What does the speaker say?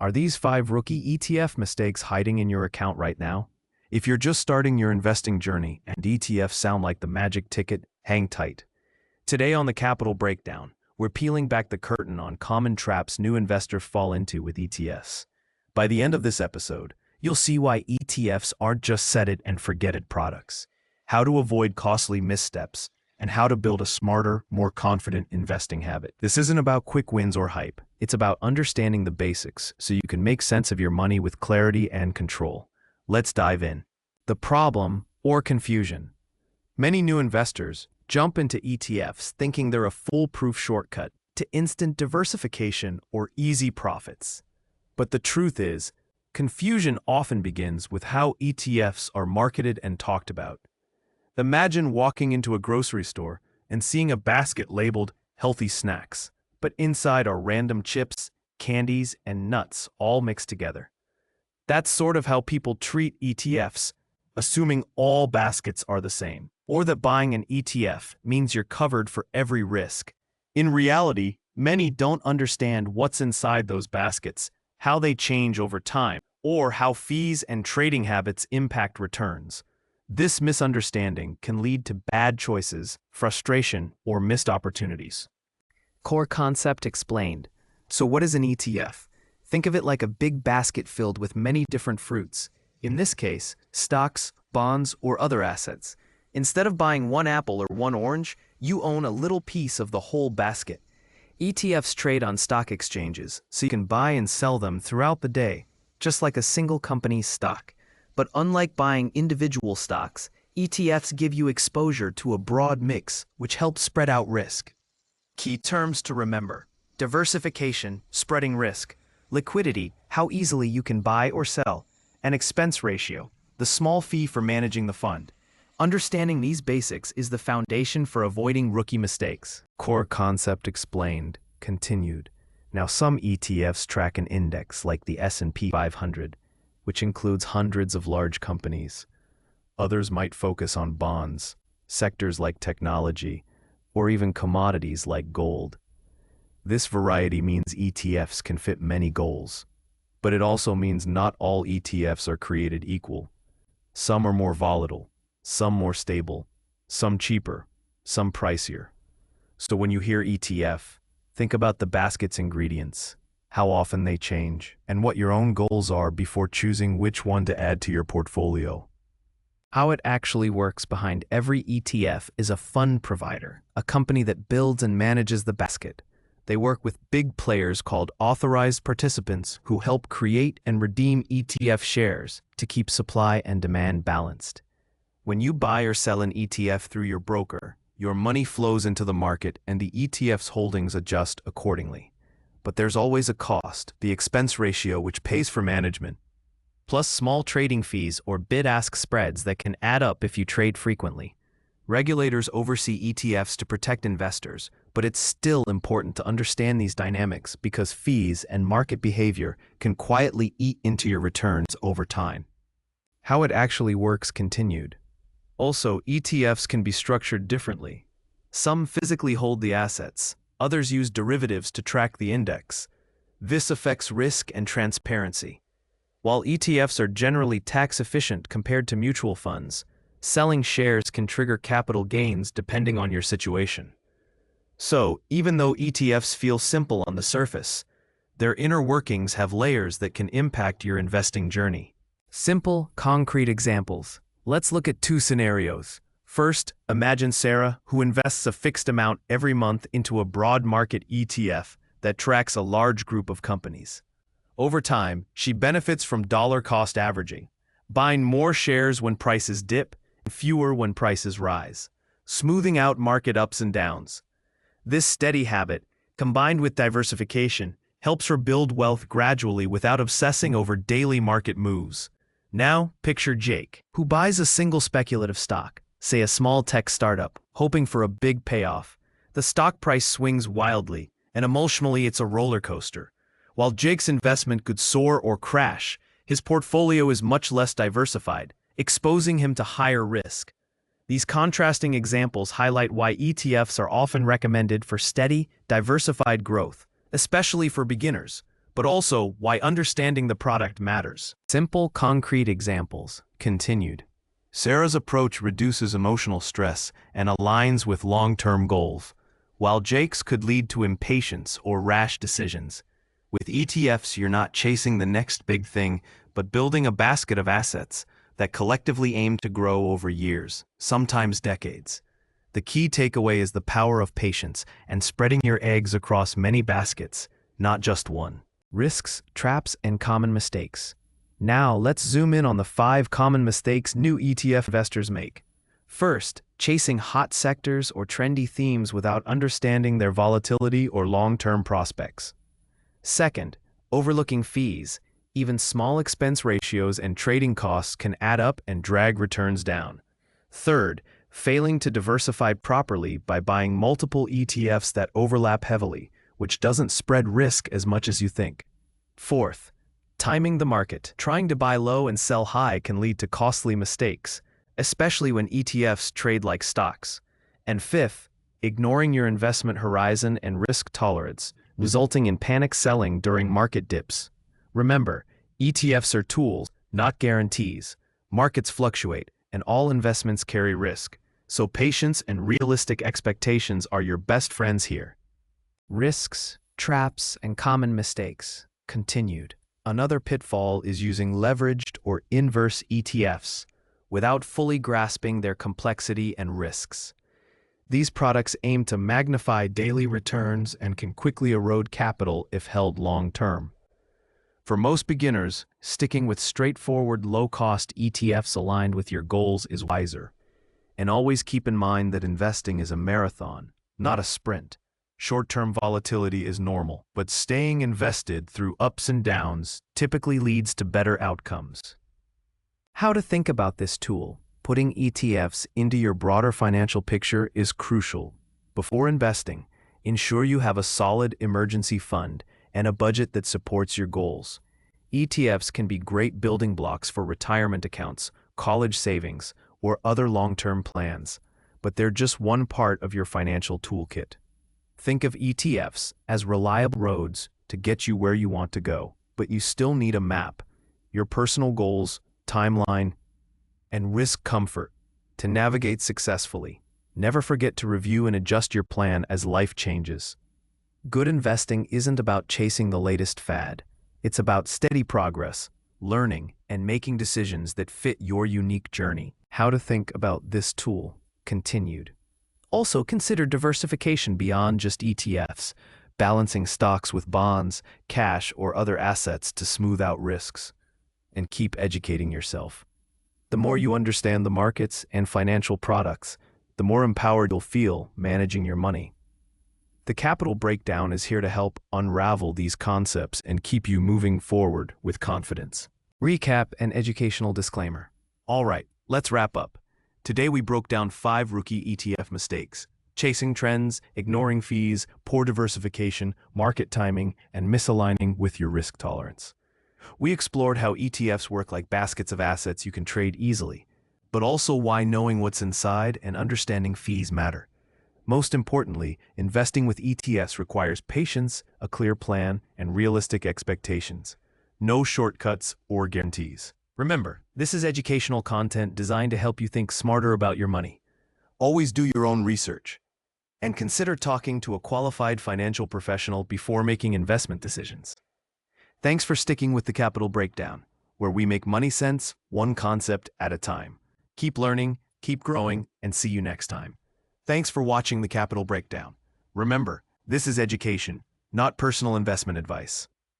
Are these 5 rookie ETF mistakes hiding in your account right now? If you're just starting your investing journey and ETFs sound like the magic ticket, hang tight. Today on the Capital Breakdown, we're peeling back the curtain on common traps new investors fall into with ETFs. By the end of this episode, you'll see why ETFs aren't just set-it-and-forget-it products, how to avoid costly missteps, and how to build a smarter, more confident investing habit. This isn't about quick wins or hype. It's about understanding the basics so you can make sense of your money with clarity and control. Let's dive in. The problem or confusion. Many new investors jump into ETFs thinking they're a foolproof shortcut to instant diversification or easy profits. But the truth is, confusion often begins with how ETFs are marketed and talked about. Imagine walking into a grocery store and seeing a basket labeled healthy snacks, but inside are random chips, candies, and nuts all mixed together. That's sort of how people treat ETFs, assuming all baskets are the same, or that buying an ETF means you're covered for every risk. In reality, many don't understand what's inside those baskets, how they change over time, or how fees and trading habits impact returns. This misunderstanding can lead to bad choices, frustration, or missed opportunities. Core concept explained. So what is an ETF? Think of it like a big basket filled with many different fruits. In this case, stocks, bonds, or other assets. Instead of buying one apple or one orange, you own a little piece of the whole basket. ETFs trade on stock exchanges, so you can buy and sell them throughout the day, just like a single company's stock. But unlike buying individual stocks, ETFs give you exposure to a broad mix, which helps spread out risk. Key terms to remember: diversification, spreading risk; liquidity, how easily you can buy or sell; and expense ratio, the small fee for managing the fund. Understanding these basics is the foundation for avoiding rookie mistakes. Core concept explained, continued. Now some ETFs track an index like the S&P 500, which includes hundreds of large companies. Others might focus on bonds, sectors like technology, or even commodities like gold. This variety means ETFs can fit many goals, but it also means not all ETFs are created equal. Some are more volatile, some more stable, some cheaper, some pricier. So when you hear ETF, think about the basket's ingredients, how often they change, and what your own goals are before choosing which one to add to your portfolio. How it actually works behind every ETF is a fund provider, a company that builds and manages the basket. They work with big players called authorized participants who help create and redeem ETF shares to keep supply and demand balanced. When you buy or sell an ETF through your broker, your money flows into the market and the ETF's holdings adjust accordingly. But there's always a cost, the expense ratio, which pays for management, plus small trading fees or bid-ask spreads that can add up if you trade frequently. Regulators oversee ETFs to protect investors, but it's still important to understand these dynamics because fees and market behavior can quietly eat into your returns over time. How it actually works continued. Also, ETFs can be structured differently. Some physically hold the assets. Others use derivatives to track the index. This affects risk and transparency. While ETFs are generally tax-efficient compared to mutual funds, selling shares can trigger capital gains depending on your situation. So, even though ETFs feel simple on the surface, their inner workings have layers that can impact your investing journey. Simple, concrete examples. Let's look at 2 scenarios. First, imagine Sarah, who invests a fixed amount every month into a broad market ETF that tracks a large group of companies. Over time, she benefits from dollar cost averaging, buying more shares when prices dip and fewer when prices rise, smoothing out market ups and downs. This steady habit, combined with diversification, helps her build wealth gradually without obsessing over daily market moves. Now, picture Jake, who buys a single speculative stock, say a small tech startup, hoping for a big payoff. The stock price swings wildly, and emotionally it's a roller coaster. While Jake's investment could soar or crash, his portfolio is much less diversified, exposing him to higher risk. These contrasting examples highlight why ETFs are often recommended for steady, diversified growth, especially for beginners, but but also why understanding the product matters. Simple, concrete examples. Continued. Sarah's approach reduces emotional stress and aligns with long-term goals, while Jake's could lead to impatience or rash decisions. With ETFs, you're not chasing the next big thing, but building a basket of assets that collectively aim to grow over years, sometimes decades. The key takeaway is the power of patience and spreading your eggs across many baskets, not just one. Risks, traps, and common mistakes. Now, let's zoom in on the 5 common mistakes new ETF investors make. First, chasing hot sectors or trendy themes without understanding their volatility or long-term prospects. Second, overlooking fees. Even small expense ratios and trading costs can add up and drag returns down. Third, failing to diversify properly by buying multiple ETFs that overlap heavily, which doesn't spread risk as much as you think. Fourth, timing the market. Trying to buy low and sell high can lead to costly mistakes, especially when ETFs trade like stocks. And fifth, ignoring your investment horizon and risk tolerance, resulting in panic selling during market dips. Remember, ETFs are tools, not guarantees. Markets fluctuate, and all investments carry risk, so patience and realistic expectations are your best friends here. Risks, traps, and common mistakes. Continued. Another pitfall is using leveraged or inverse ETFs without fully grasping their complexity and risks. These products aim to magnify daily returns and can quickly erode capital if held long-term. For most beginners, sticking with straightforward, low-cost ETFs aligned with your goals is wiser. And always keep in mind that investing is a marathon, not a sprint. Short-term volatility is normal, but staying invested through ups and downs typically leads to better outcomes. How to think about this tool. Putting ETFs into your broader financial picture is crucial. Before investing, ensure you have a solid emergency fund and a budget that supports your goals. ETFs can be great building blocks for retirement accounts, college savings, or other long-term plans, but they're just one part of your financial toolkit. Think of ETFs as reliable roads to get you where you want to go, but you still need a map, your personal goals, timeline, and risk comfort to navigate successfully. Never forget to review and adjust your plan as life changes. Good investing isn't about chasing the latest fad. It's about steady progress, learning, and making decisions that fit your unique journey. How to think about this tool. Continued. Also, consider diversification beyond just ETFs, balancing stocks with bonds, cash, or other assets to smooth out risks. And keep educating yourself. The more you understand the markets and financial products, the more empowered you'll feel managing your money. The Capital Breakdown is here to help unravel these concepts and keep you moving forward with confidence. Recap and educational disclaimer. All right, let's wrap up. Today we broke down 5 rookie ETF mistakes: chasing trends, ignoring fees, poor diversification, market timing, and misaligning with your risk tolerance. We explored how ETFs work like baskets of assets you can trade easily, but also why knowing what's inside and understanding fees matter. Most importantly, investing with ETFs requires patience, a clear plan, and realistic expectations. No shortcuts or guarantees. Remember, this is educational content designed to help you think smarter about your money. Always do your own research, and consider talking to a qualified financial professional before making investment decisions. Thanks for sticking with the Capital Breakdown, where we make money sense one concept at a time. Keep learning, keep growing, and see you next time. Thanks for watching the Capital Breakdown. Remember, this is education, not personal investment advice.